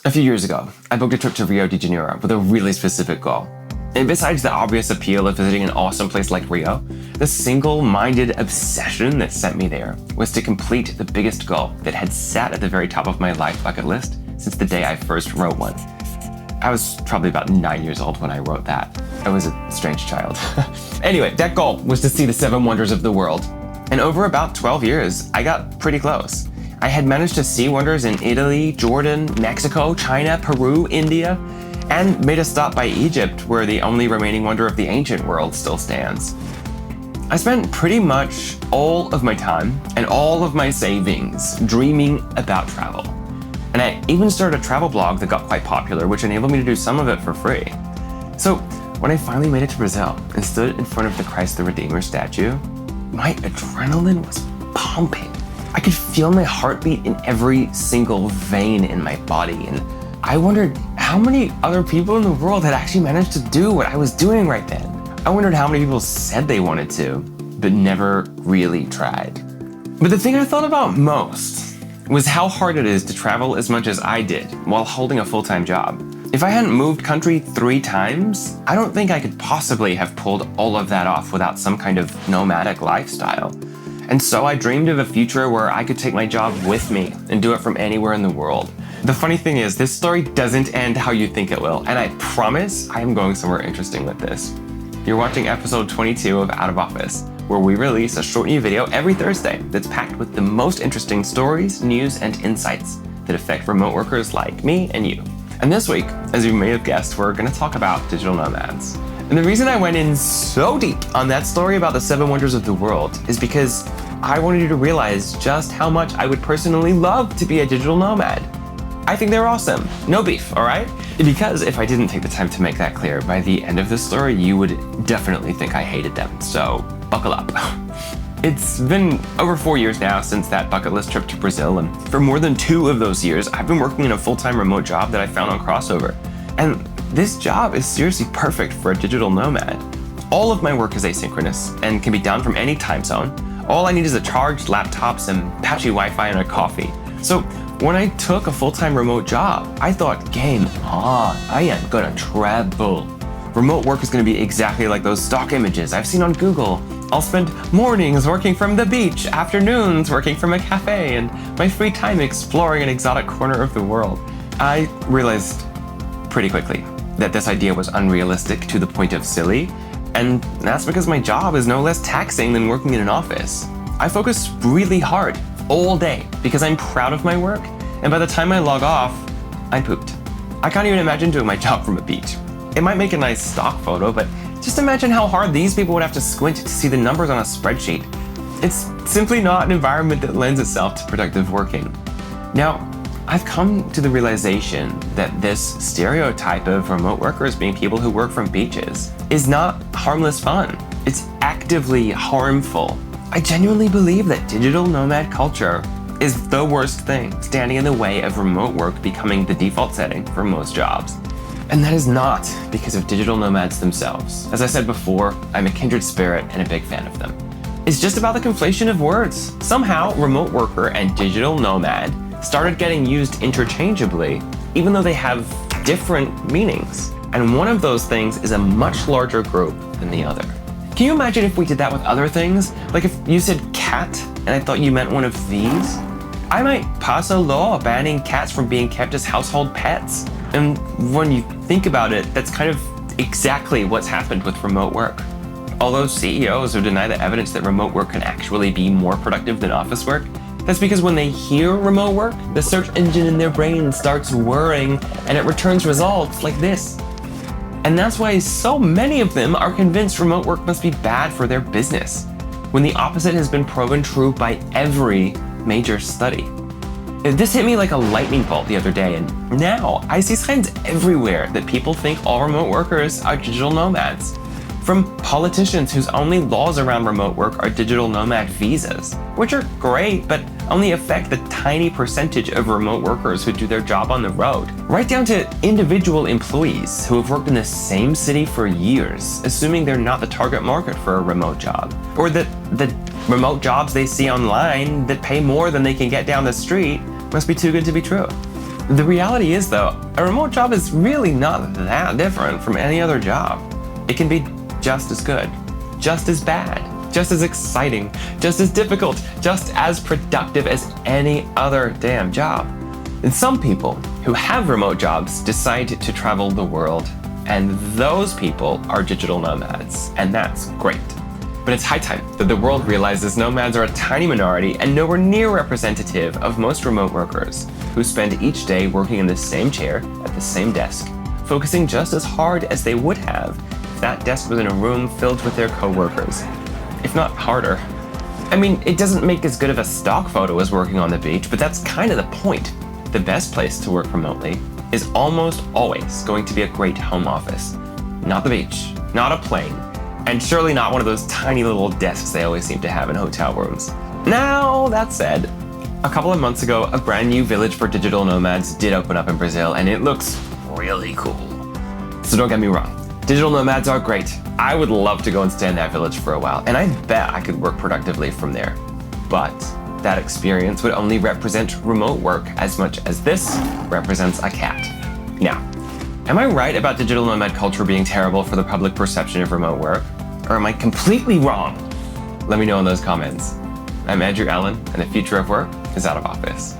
A few years ago, I booked a trip to Rio de Janeiro with a really specific goal. And besides the obvious appeal of visiting an awesome place like Rio, the single-minded obsession that sent me there was to complete the biggest goal that had sat at the very top of my life bucket list since the day I first wrote one. I was probably about 9 years old when I wrote that. I was a strange child. Anyway, that goal was to see the 7 wonders of the world. And over about 12 years, I got pretty close. I had managed to see wonders in Italy, Jordan, Mexico, China, Peru, India, and made a stop by Egypt, where the only remaining wonder of the ancient world still stands. I spent pretty much all of my time and all of my savings dreaming about travel. And I even started a travel blog that got quite popular, which enabled me to do some of it for free. So when I finally made it to Brazil and stood in front of the Christ the Redeemer statue, my adrenaline was pumping. I could feel my heartbeat in every single vein in my body, and I wondered how many other people in the world had actually managed to do what I was doing right then. I wondered how many people said they wanted to, but never really tried. But the thing I thought about most was how hard it is to travel as much as I did while holding a full-time job. If I hadn't moved country 3 times, I don't think I could possibly have pulled all of that off without some kind of nomadic lifestyle. And so I dreamed of a future where I could take my job with me and do it from anywhere in the world. The funny thing is, this story doesn't end how you think it will, and I promise I am going somewhere interesting with this. You're watching episode 22 of Out of Office, where we release a short new video every Thursday that's packed with the most interesting stories, news, and insights that affect remote workers like me and you. And this week, as you may have guessed, we're going to talk about digital nomads. And the reason I went in so deep on that story about the 7 wonders of the world is because I wanted you to realize just how much I would personally love to be a digital nomad. I think they're awesome. No beef, all right? Because if I didn't take the time to make that clear, by the end of the story, you would definitely think I hated them. So buckle up. It's been over 4 years now since that bucket list trip to Brazil, and for more than 2 of those years, I've been working in a full-time remote job that I found on Crossover. And this job is seriously perfect for a digital nomad. All of my work is asynchronous and can be done from any time zone. All I need is a charged laptop, some patchy Wi-Fi, and a coffee. So when I took a full-time remote job, I thought, game on, I am gonna travel. Remote work is gonna be exactly like those stock images I've seen on Google. I'll spend mornings working from the beach, afternoons working from a cafe, and my free time exploring an exotic corner of the world. I realized pretty quickly that this idea was unrealistic to the point of silly, and that's because my job is no less taxing than working in an office. I focus really hard all day because I'm proud of my work, and by the time I log off, I'm pooped. I can't even imagine doing my job from a beach. It might make a nice stock photo, but just imagine how hard these people would have to squint to see the numbers on a spreadsheet. It's simply not an environment that lends itself to productive working. Now, I've come to the realization that this stereotype of remote workers being people who work from beaches is not harmless fun. It's actively harmful. I genuinely believe that digital nomad culture is the worst thing standing in the way of remote work becoming the default setting for most jobs. And that is not because of digital nomads themselves. As I said before, I'm a kindred spirit and a big fan of them. It's just about the conflation of words. Somehow, remote worker and digital nomad started getting used interchangeably, even though they have different meanings. And one of those things is a much larger group than the other. Can you imagine if we did that with other things? Like if you said cat and I thought you meant one of these? I might pass a law banning cats from being kept as household pets. And when you think about it, that's kind of exactly what's happened with remote work. All those CEOs who deny the evidence that remote work can actually be more productive than office work, that's because when they hear remote work, the search engine in their brain starts whirring and it returns results like this. And that's why so many of them are convinced remote work must be bad for their business, when the opposite has been proven true by every major study. This hit me like a lightning bolt the other day, and now I see signs everywhere that people think all remote workers are digital nomads. From politicians whose only laws around remote work are digital nomad visas, which are great, but only affect the tiny percentage of remote workers who do their job on the road, right down to individual employees who have worked in the same city for years, assuming they're not the target market for a remote job, or that the remote jobs they see online that pay more than they can get down the street must be too good to be true. The reality is though, a remote job is really not that different from any other job. It can be just as good, just as bad, just as exciting, just as difficult, just as productive as any other damn job. And some people who have remote jobs decide to travel the world, and those people are digital nomads, and that's great. But it's high time that the world realizes nomads are a tiny minority and nowhere near representative of most remote workers who spend each day working in the same chair at the same desk, focusing just as hard as they would have if that desk was in a room filled with their coworkers, if not harder. I mean, it doesn't make as good of a stock photo as working on the beach, but that's kind of the point. The best place to work remotely is almost always going to be a great home office. Not the beach, not a plane, and surely not one of those tiny little desks they always seem to have in hotel rooms. Now, that said, a couple of months ago, a brand new village for digital nomads did open up in Brazil, and it looks really cool. So don't get me wrong, digital nomads are great. I would love to go and stay in that village for a while, and I bet I could work productively from there. But that experience would only represent remote work as much as this represents a cat. Now, am I right about digital nomad culture being terrible for the public perception of remote work? Or am I completely wrong? Let me know in those comments. I'm Andrew Allen, and the future of work is out of office.